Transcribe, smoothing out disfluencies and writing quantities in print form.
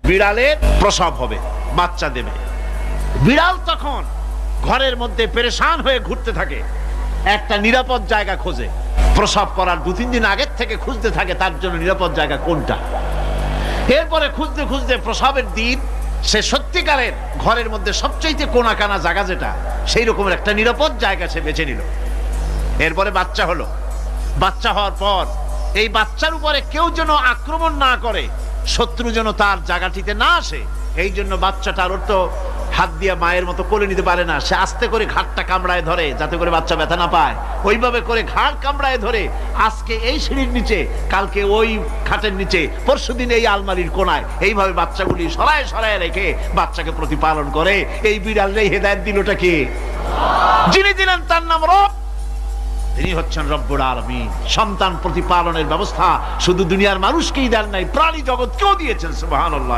বিড়ালের প্রসব হবে, বাচ্চা দেবে। বিড়াল তখন ঘরের মধ্যে পেরেশান হয়ে ঘুরতে থাকে, একটা নিরাপদ জায়গা খোঁজে। প্রসব করার 2-3 দিন আগের থেকে খুঁজতে থাকে তার জন্য নিরাপদ জায়গা কোনটা। এরপরে খুঁজতে খুঁজতে প্রসবের দিন সে সত্যিকারের ঘরের মধ্যে সবচেয়ে কোনা কানা জায়গা যেটা, সেই রকমের একটা নিরাপদ জায়গা সে বেছে নিল। এরপরে বাচ্চা হলো। বাচ্চা হওয়ার পর এই বাচ্চার উপরে কেউ যেন আক্রমণ না করে, শত্রু যেন তার জায়গাটিতে না আসে, এই জন্য বাচ্চাটার ওর তো হাত দিয়ে মায়ের মতো কোলে নিতে পারে না, সে আস্তে করে ঘাটটা কামড়ায় ধরে যাতে করে বাচ্চা ব্যথা না পায়। ওইভাবে করে ঘাট কামড়ায় ধরে আজকে এই সিঁড়ির নিচে, কালকে ওই খাটের নিচে, পরশুদিন এই আলমারির কোনায়, এইভাবে বাচ্চাগুলি সরায় সরায় রেখে বাচ্চাকে প্রতিপালন করে। এই বিড়ালের হেদায়েত দিলটা কে? যিনি দিলেন তার নাম রব, তিনি হচ্ছেন রব্বুল আলামিন। সন্তান প্রতিপালনের ব্যবস্থা শুধু দুনিয়ার মানুষকেই দেন নাই, প্রাণী জগৎকেও দিয়েছেন। সুবহানাল্লাহ।